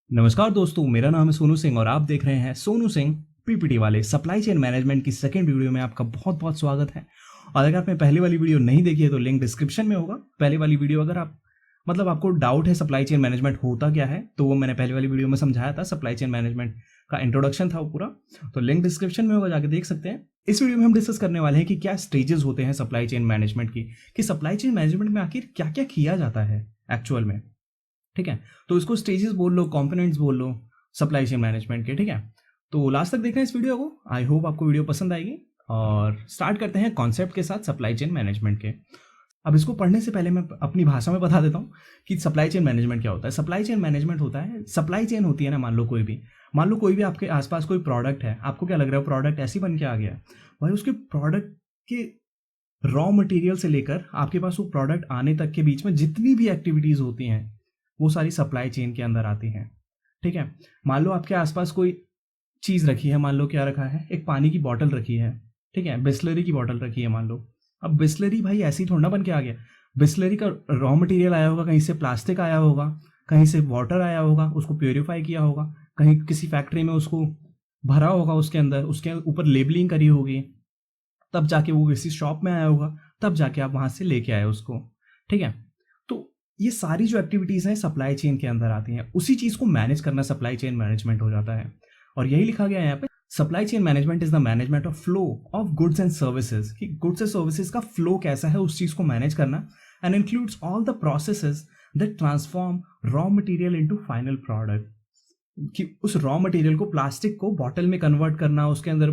नमस्कार दोस्तों, मेरा नाम है सोनू सिंह और आप देख रहे हैं सोनू सिंह पीपीटी वाले सप्लाई चेन मैनेजमेंट की सेकंड वीडियो में आपका बहुत बहुत स्वागत है। और अगर आपने पहले वाली वीडियो नहीं देखी है तो लिंक डिस्क्रिप्शन में होगा। पहले वाली वीडियो अगर आप आपको डाउट है सप्लाई चेन मैनेजमेंट होता क्या है तो वो मैंने पहले वाली वीडियो में समझाया था। सप्लाई चेन मैनेजमेंट का इंट्रोडक्शन था वो पूरा, तो लिंक डिस्क्रिप्शन में होगा, जाके देख सकते हैं। इस वीडियो में हम डिस्कस करने वाले हैं कि क्या स्टेजेस होते हैं सप्लाई चेन मैनेजमेंट की, कि सप्लाई चेन मैनेजमेंट में आखिर क्या क्या किया जाता है एक्चुअल में। ठीक है, तो इसको स्टेजेस बोल लो, कंपोनेंट्स बोल लो सप्लाई चेन मैनेजमेंट के। ठीक है, तो लास्ट तक देखना इस वीडियो को। आई होप आपको वीडियो पसंद आएगी। और स्टार्ट करते हैं कॉन्सेप्ट के साथ सप्लाई चेन मैनेजमेंट के। अब इसको पढ़ने से पहले मैं अपनी भाषा में बता देता हूँ कि सप्लाई चेन मैनेजमेंट क्या होता है। सप्लाई चेन मैनेजमेंट होता है, सप्लाई चेन होती है ना, मान लो कोई भी आपके आसपास कोई प्रोडक्ट है। आपको क्या लग रहा है प्रोडक्ट ऐसे बन के आ गया है? भाई उसके प्रोडक्ट के रॉ मटेरियल से लेकर आपके पास वो प्रोडक्ट आने तक के बीच में जितनी भी एक्टिविटीज होती हैं वो सारी सप्लाई चेन के अंदर आती हैं। ठीक है, मान लो आपके आसपास कोई चीज़ रखी है। मान लो क्या रखा है, एक पानी की बॉटल रखी है। ठीक है, बिस्लरी की बॉटल रखी है मान लो। अब बिस्लरी भाई ऐसे ही थोड़ा ना बन के आ गया। बिस्लरी का रॉ मटेरियल आया होगा, कहीं से प्लास्टिक आया होगा, कहीं से वाटर आया होगा, उसको प्योरीफाई किया होगा, कहीं किसी फैक्ट्री में उसको भरा होगा, उसके अंदर उसके ऊपर लेबलिंग करी होगी, तब जाके वो किसी शॉप में आया होगा, तब जाके आप वहां से लेके आए उसको। ठीक है, तो ये सारी जो एक्टिविटीज हैं सप्लाई चेन के अंदर आती हैं। उसी चीज को मैनेज करना सप्लाई चेन मैनेजमेंट हो जाता है। और यही लिखा गया है यहाँ पे, supply chain management is the management of flow of goods and services. कि गुड्स एंड सर्विसेज का फ्लो कैसा है उस चीज को मैनेज करना, and includes all the processes that transform raw material into final product. कि उस रॉ मटेरियल को, प्लास्टिक को बॉटल में कन्वर्ट करना, उसके अंदर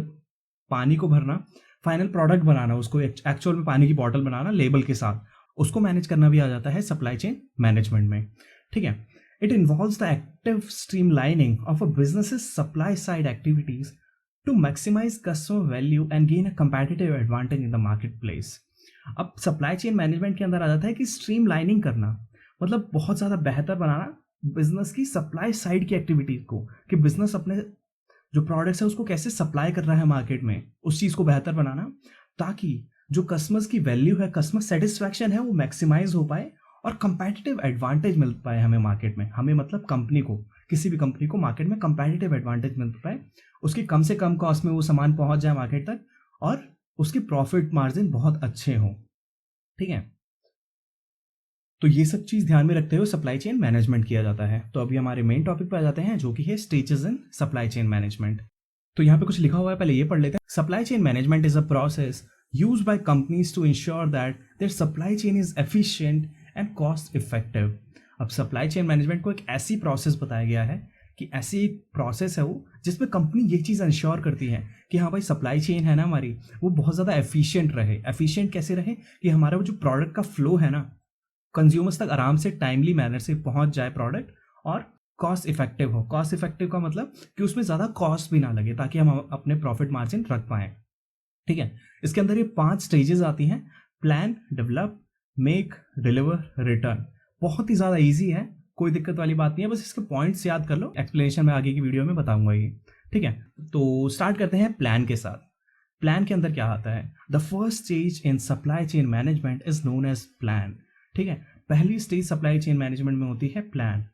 पानी को भरना, फाइनल प्रोडक्ट बनाना, उसको एक्चुअल में पानी की बॉटल बनाना लेबल के साथ, उसको मैनेज करना भी आ जाता है सप्लाई चेन मैनेजमेंट में। ठीक है, it involves the active streamlining of a business supply side activities to maximise customer value and gain a competitive advantage in the marketplace. अब सप्लाई चेन मैनेजमेंट के अंदर आ जाता है कि स्ट्रीमलाइनिंग करना, मतलब बहुत ज़्यादा बेहतर बनाना बिजनेस की सप्लाई साइड की एक्टिविटीज को, कि बिजनेस अपने जो प्रोडक्ट्स है उसको कैसे सप्लाई कर रहा है मार्केट में, उस चीज़ को बेहतर बनाना, ताकि जो कस्टमर्स की वैल्यू है, कस्टमर सेटिस्फैक्शन है, वो मैक्सिमाइज हो पाए और कंपेटिटिव एडवांटेज मिल पाए हमें मार्केट में। हमें मतलब कंपनी को, किसी भी कंपनी को मार्केट में कंपेटिटिव एडवांटेज मिल पाए, उसकी कम से कम कॉस्ट में वो सामान पहुंच जाए मार्केट तक, और उसकी प्रॉफिट मार्जिन बहुत अच्छे हों। ठीक है, तो ये सब चीज ध्यान में रखते हुए सप्लाई चेन मैनेजमेंट किया जाता है। तो अभी हमारे मेन टॉपिक पे आ जाते हैं, जो कि है stages in supply chain management. तो यहाँ पे कुछ लिखा हुआ है, पहले ये पढ़ लेते हैं। Supply chain management is a process used by companies to ensure that their supply chain is efficient and cost effective। अब सप्लाई चेन मैनेजमेंट को एक ऐसी प्रोसेस बताया गया है कि ऐसी एक प्रोसेस है वो जिसमें कंपनी ये चीज़ इंश्योर करती है कि हाँ भाई सप्लाई चेन है ना हमारी, वो बहुत ज़्यादा एफिशिएंट रहे। एफिशिएंट कैसे रहे, कि हमारा वो जो प्रोडक्ट का फ्लो है ना, कंज्यूमर्स तक आराम से टाइमली मैनर से पहुंच जाए प्रोडक्ट, और कॉस्ट इफेक्टिव हो। कॉस्ट इफेक्टिव का मतलब कि उसमें ज़्यादा कॉस्ट भी ना लगे, ताकि हम अपने प्रॉफिट मार्जिन रख पाएँ। ठीक है, इसके अंदर ये 5 स्टेजेस आती हैं: plan, develop, make, deliver, return. बहुत ही ज़्यादा ईजी है, कोई दिक्कत वाली बात नहीं है, बस इसके पॉइंट्स याद कर लो। एक्सप्लेनेशन में आगे की वीडियो में बताऊंगा ये। ठीक है, तो स्टार्ट करते हैं प्लान के साथ। प्लान के अंदर क्या आता है, the first stage in supply chain management is known as plan. ठीक है, पहली स्टेज सप्लाई चेन मैनेजमेंट में होती है प्लान।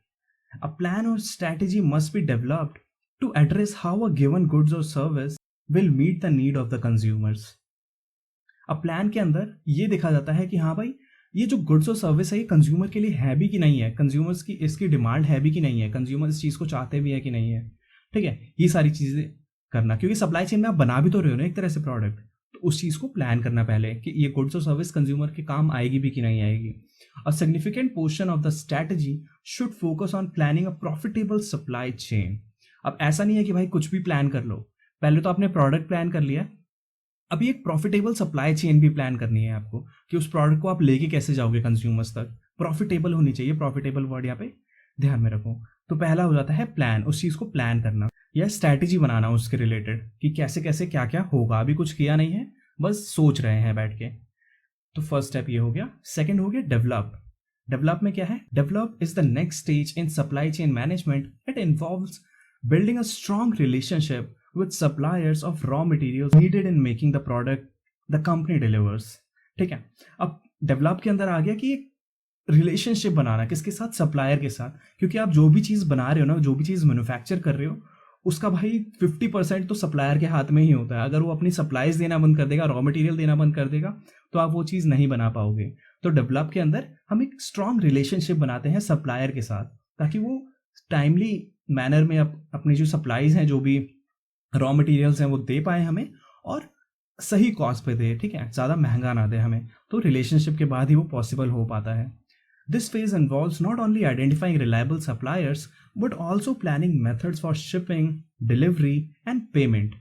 अ प्लान और strategy must be developed to address how a given goods और service will meet the need of the consumers. अब plan के अंदर ये देखा जाता है कि हाँ भाई, ये जो गुड्स और सर्विस है ये कंज्यूमर के लिए है भी कि नहीं है, कंज्यूमर्स की इसकी डिमांड है भी कि नहीं है, कंज्यूमर इस चीज़ को चाहते भी है कि नहीं है। ठीक है, ये सारी चीज़ें करना, क्योंकि सप्लाई चेन में आप बना भी तो रहे हो ना एक तरह से प्रोडक्ट, तो उस चीज़ को प्लान करना पहले कि ये गुड्स और सर्विस कंज्यूमर के काम आएगी भी कि नहीं आएगी। A significant portion of the strategy should focus on planning a profitable supply chain. अब ऐसा नहीं है कि भाई कुछ भी प्लान कर लो, पहले तो आपने प्रोडक्ट प्लान कर लिया, अभी एक प्रॉफिटेबल सप्लाई चेन भी प्लान करनी है आपको, कि उस प्रोडक्ट को आप लेके कैसे जाओगे कंज्यूमर्स तक। प्रॉफिटेबल होनी चाहिए, प्रॉफिटेबल वर्ड यहाँ पे ध्यान में रखो। तो पहला हो जाता है प्लान, उस चीज़ को प्लान करना या स्ट्रैटेजी बनाना उसके रिलेटेड, कि कैसे कैसे क्या क्या होगा। अभी कुछ किया नहीं है, बस सोच रहे हैं बैठ के। तो फर्स्ट स्टेप ये हो गया। सेकंड हो गया डेवलप। डेवलप में क्या है, develop is the next stage in supply chain management. It involves building a strong relationship with suppliers of raw materials needed in making the product the company delivers। ठीक है, अब develop के अंदर आ गया कि रिलेशनशिप बनाना, किसके साथ? सप्लायर के साथ। क्योंकि आप जो भी चीज़ बना रहे हो ना, जो भी चीज़ मैन्युफैक्चर कर रहे हो, उसका भाई 50% तो सप्लायर के हाथ में ही होता है। अगर वो अपनी सप्लाईज देना बंद कर देगा, रॉ मटेरियल देना बंद कर देगा, तो आप वो चीज़ नहीं बना पाओगे। तो डेवलप के अंदर हम एक स्ट्रॉन्ग रिलेशनशिप बनाते हैं सप्लायर के साथ, ताकि वो टाइमली मैनर में अपनी जो सप्लाईज हैं, जो भी रॉ मटेरियल्स हैं, वो दे पाए हमें, और सही कॉस्ट पे दे, ठीक है, ज़्यादा महंगा ना दे हमें। तो रिलेशनशिप के बाद ही वो पॉसिबल हो पाता है। This phase involves not only identifying reliable suppliers but also planning methods for shipping, delivery and payment.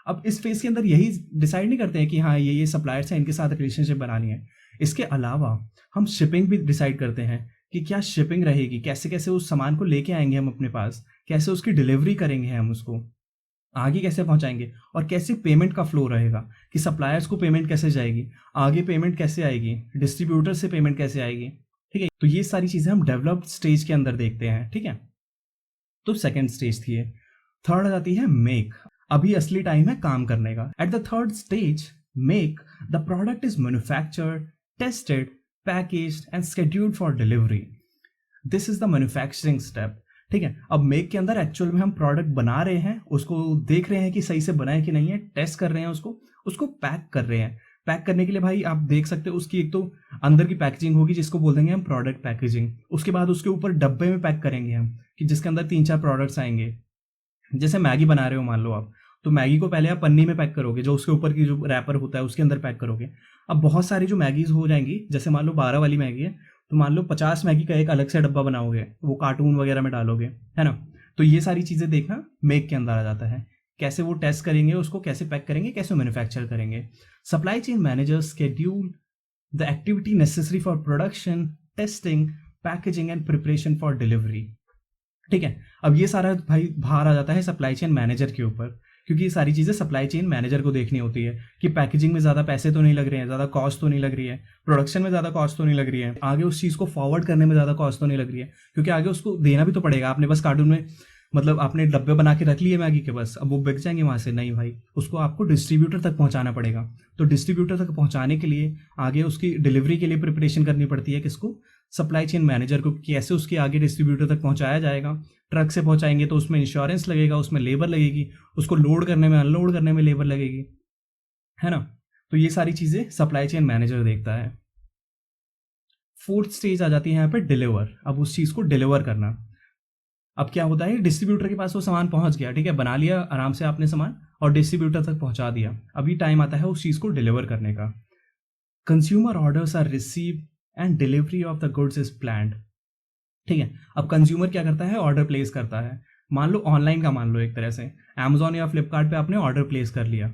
अब इस फेज के अंदर यही डिसाइड नहीं करते हैं कि हाँ ये सप्लायर्स हैं, इनके साथ रिलेशनशिप बनानी है। इसके अलावा हम शिपिंग भी डिसाइड करते हैं कि क्या शिपिंग रहेगी, कैसे कैसे उस सामान को लेके आएंगे हम अपने पास, कैसे उसकी डिलीवरी करेंगे, हम उसको आगे कैसे पहुंचाएंगे, और कैसे पेमेंट का फ्लो रहेगा, कि सप्लायर्स को पेमेंट कैसे जाएगी, आगे पेमेंट कैसे आएगी, डिस्ट्रीब्यूटर से पेमेंट कैसे आएगी, ठीक है। तो ये सारी चीज़ें हम डेवलप्ड स्टेज के अंदर देखते हैं, ठीक है। तो सेकेंड स्टेज थी ये। थर्ड आ जाती है मेक। अभी असली टाइम है काम करने का। At the third stage make, the product is manufactured, tested, packaged and scheduled for delivery. This is the manufacturing step, ठीक है। अब मेक के अंदर एक्चुअल में हम प्रोडक्ट बना रहे हैं, उसको देख रहे हैं कि सही से बना है कि नहीं है, टेस्ट कर रहे हैं उसको पैक कर रहे हैं। पैक करने के लिए भाई आप देख सकते हो उसकी एक तो अंदर की पैकेजिंग होगी, जिसको बोल देंगे हम प्रोडक्ट पैकेजिंग। उसके बाद उसके ऊपर डब्बे में पैक करेंगे हम, कि जिसके अंदर 3-4 प्रोडक्ट्स आएंगे। जैसे मैगी बना रहे हो मान लो आप, तो मैगी को पहले आप पन्नी में पैक करोगे, जो उसके ऊपर की जो रैपर होता है उसके अंदर पैक करोगे। अब बहुत सारी जो मैगीज हो जाएंगी, जैसे मान लो 12 वाली मैगी है, तो मान लो 50 मैगी का एक अलग से डब्बा बनाओगे, वो कार्टून वगैरह में डालोगे, है ना। तो ये सारी चीज़ें देखना मेक के अंदर आ जाता है। कैसे वो टेस्ट करेंगे, उसको कैसे पैक करेंगे, कैसे मैन्युफैक्चर करेंगे। Supply chain managers schedule the activity necessary for production, testing, packaging and preparation for delivery, ठीक है। अब ये सारा भाई बाहर आ जाता है सप्लाई चेन मैनेजर के ऊपर, क्योंकि ये सारी चीज़ें सप्लाई चेन मैनेजर को देखनी होती है कि पैकेजिंग में ज़्यादा पैसे तो नहीं लग रहे हैं, ज़्यादा कॉस्ट तो नहीं लग रही है, प्रोडक्शन में ज़्यादा कॉस्ट तो नहीं लग रही है, आगे उस चीज़ को फॉरवर्ड करने में ज़्यादा कॉस्ट तो नहीं लग रही है, क्योंकि आगे उसको देना भी तो पड़ेगा। आपने बस कार्टून में मतलब आपने डब्बे बना के रख लिए मैगी के, बस अब वो बिक जाएंगे वहाँ से, नहीं भाई, उसको आपको डिस्ट्रीब्यूटर तक पहुँचाना पड़ेगा। तो डिस्ट्रीब्यूटर तक पहुँचाने के लिए आगे उसकी डिलीवरी के लिए प्रिपरेशन करनी पड़ती है किसको? सप्लाई चेन मैनेजर को। कैसे उसके आगे डिस्ट्रीब्यूटर तक पहुँचाया जाएगा, ट्रक से पहुँचाएंगे तो उसमें इंश्योरेंस लगेगा, उसमें लेबर लगेगी, उसको लोड करने में अनलोड करने में लेबर लगेगी, है ना। तो ये सारी चीज़ें सप्लाई चेन मैनेजर देखता है। फोर्थ स्टेज आ जाती है यहाँ पे डिलीवर। अब उस चीज़ को डिलीवर करना। अब क्या होता है, डिस्ट्रीब्यूटर के पास वो सामान पहुंच गया, ठीक है, बना लिया आराम से आपने सामान और डिस्ट्रीब्यूटर तक पहुंचा दिया। अभी टाइम आता है उस चीज़ को डिलीवर करने का। Consumer orders are received and delivery of the goods is planned, ठीक है। अब कंज्यूमर क्या करता है, ऑर्डर प्लेस करता है। मान लो ऑनलाइन का, मान लो एक तरह से अमेजोन या फ्लिपकार्ट पे आपने ऑर्डर प्लेस कर लिया,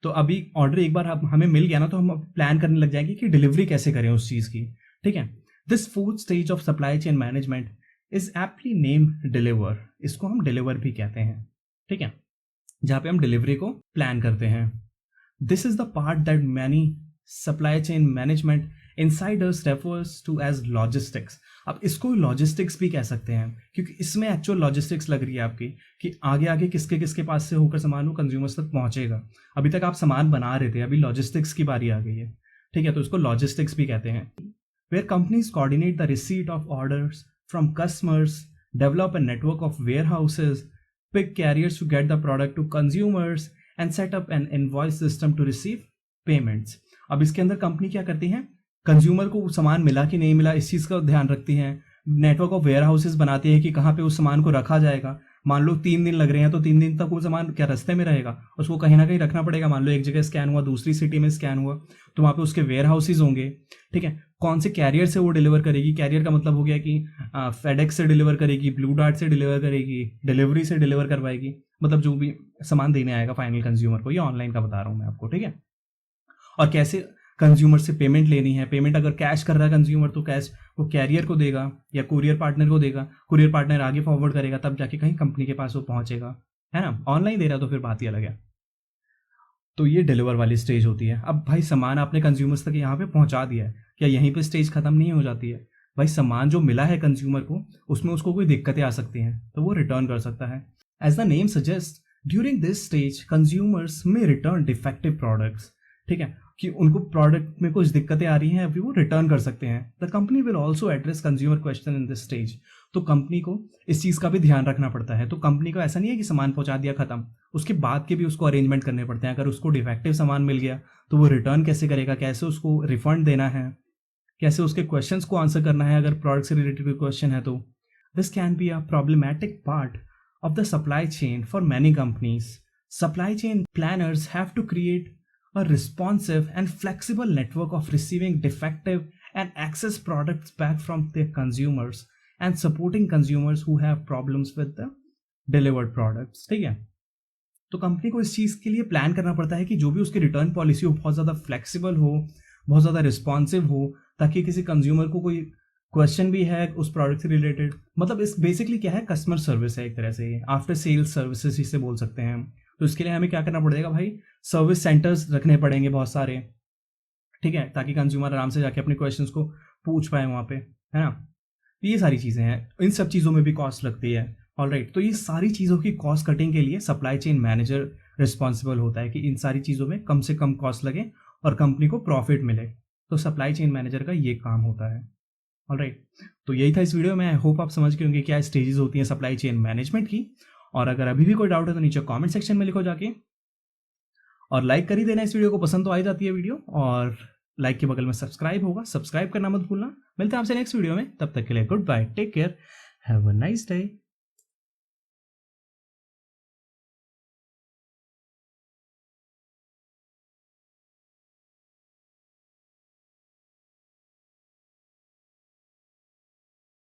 तो अभी ऑर्डर एक बार हमें मिल गया ना, तो हम प्लान करने लग जाएंगे कि डिलीवरी कैसे करें उस चीज़ की, ठीक है। This fourth stage of supply chain management is aptly name deliver. इसको हम डिलीवर भी कहते हैं, ठीक है, जहाँ पे हम डिलीवरी को प्लान करते हैं। This is the part that many supply chain management insiders refers to as logistics. अब इसको लॉजिस्टिक्स भी कह सकते हैं, क्योंकि इसमें एक्चुअल लॉजिस्टिक्स लग रही है आपकी, कि आगे आगे किसके किसके पास से होकर सामान वो कंज्यूमर्स तक पहुंचेगा। अभी तक आप सामान बना रहे थे, अभी लॉजिस्टिक्स की बारी आ गई है, ठीक है, तो इसको लॉजिस्टिक्स भी कहते हैं। Where companies coordinate the receipt of orders from customers, develop a network of warehouses, pick carriers to get the product to consumers, and set up an invoice system to receive payments. अब इसके अंदर company क्या करती है, consumer को सामान मिला कि नहीं मिला इस चीज़ का ध्यान रखती हैं। नेटवर्क ऑफ वेयर हाउसेज बनाती है कि कहाँ पे उस सामान को रखा जाएगा। मान लो 3 दिन लग रहे हैं, तो 3 दिन तक वो सामान क्या रास्ते में रहेगा, उसको कहीं ना कहीं रखना पड़ेगा। मान लो एक जगह स्कैन हुआ, दूसरी सिटी में स्कैन हुआ, तो वहाँ पे उसके वेयर हाउसेज होंगे, ठीक है। कौन से कैरियर से वो डिलीवर करेगी, कैरियर का मतलब हो गया कि फेडेक्स से डिलीवर करेगी, ब्लू डार्ट से डिलीवर करेगी, डिलीवरी से डिलीवर करवाएगी, मतलब जो भी सामान देने आएगा फाइनल कंज्यूमर को। ये ऑनलाइन का बता रहा हूँ मैं आपको, ठीक है। और कैसे कंज्यूमर से पेमेंट लेनी है, पेमेंट अगर कैश कर रहा है कंज्यूमर तो कैश वो कैरियर को देगा या कुरियर पार्टनर को देगा, कुरियर पार्टनर आगे फॉरवर्ड करेगा, तब जाके कहीं कंपनी के पास वो पहुंचेगा, है ना। ऑनलाइन दे रहा तो फिर बात ही अलग है। तो ये डिलीवर वाली स्टेज होती है। अब भाई सामान आपने कंज्यूमर्स तक यहाँ पे पहुंचा दिया है, क्या यहीं पे स्टेज खत्म नहीं हो जाती है? भाई सामान जो मिला है कंज्यूमर को, उसमें उसको कोई दिक्कतें आ सकती हैं, तो वो रिटर्न कर सकता है। As the name suggest, during this stage consumers में रिटर्न डिफेक्टिव प्रोडक्ट्स, ठीक है। कि उनको प्रोडक्ट में कुछ दिक्कतें आ रही हैं, अभी वो रिटर्न कर सकते हैं। The company will also address consumer question in this stage. तो कंपनी को इस चीज़ का भी ध्यान रखना पड़ता है। तो कंपनी को ऐसा नहीं है कि सामान पहुंचा दिया खत्म, उसके बाद के भी उसको अरेंजमेंट करने पड़ते हैं। अगर उसको डिफेक्टिव सामान मिल गया तो वो रिटर्न कैसे करेगा, कैसे उसको रिफंड देना है, कैसे उसके क्वेश्चंस को आंसर करना है अगर प्रोडक्ट से रिलेटेड कोई क्वेश्चन है तो। This can be a problematic part of the supply chain for many companies. Supply chain planners have to create a responsive and flexible network of receiving defective and access products back from their consumers and supporting consumers who have problems with the delivered products. ठीक है, तो company को इस चीज़ के लिए plan करना पड़ता है कि जो भी उसकी रिटर्न पॉलिसी हो बहुत ज़्यादा फ्लेक्सिबल हो, बहुत ज़्यादा रिस्पॉन्सिव हो, ताकि किसी कंज्यूमर को कोई क्वेश्चन भी है उस प्रोडक्ट से रिलेटेड, मतलब इस बेसिकली क्या है, कस्टमर सर्विस है एक तरह से, आफ्टर सेल्स सर्विसेज इसे बोल सकते हैं। तो इसके लिए हमें क्या करना पड़ेगा भाई, सर्विस सेंटर्स रखने पड़ेंगे बहुत सारे, ठीक है, ताकि कंज्यूमर आराम से जाके अपने क्वेश्चंस को पूछ पाए वहाँ पे, है ना। ये सारी चीज़ें हैं, इन सब चीज़ों में भी कॉस्ट लगती है। ऑलराइट, तो ये सारी चीज़ों की कॉस्ट कटिंग के लिए सप्लाई चेन मैनेजर रिस्पॉन्सिबल होता है कि इन सारी चीज़ों में कम से कम कॉस्ट लगे और कंपनी को प्रॉफिट मिले। तो सप्लाई चेन मैनेजर का ये काम होता है। ऑलराइट, तो यही था इस वीडियो में। आई होप आप समझ गए होंगे क्या स्टेजेस होती हैं सप्लाई चेन मैनेजमेंट की। और अगर अभी भी कोई डाउट है तो नीचे कमेंट सेक्शन में लिखो जाके, और लाइक कर ही देना इस वीडियो को, पसंद तो आ ही जाती है वीडियो। और लाइक के बगल में सब्सक्राइब होगा, सब्सक्राइब करना मत भूलना। मिलते हैं आपसे नेक्स्ट वीडियो में, तब तक के लिए goodbye, take care, have a nice day.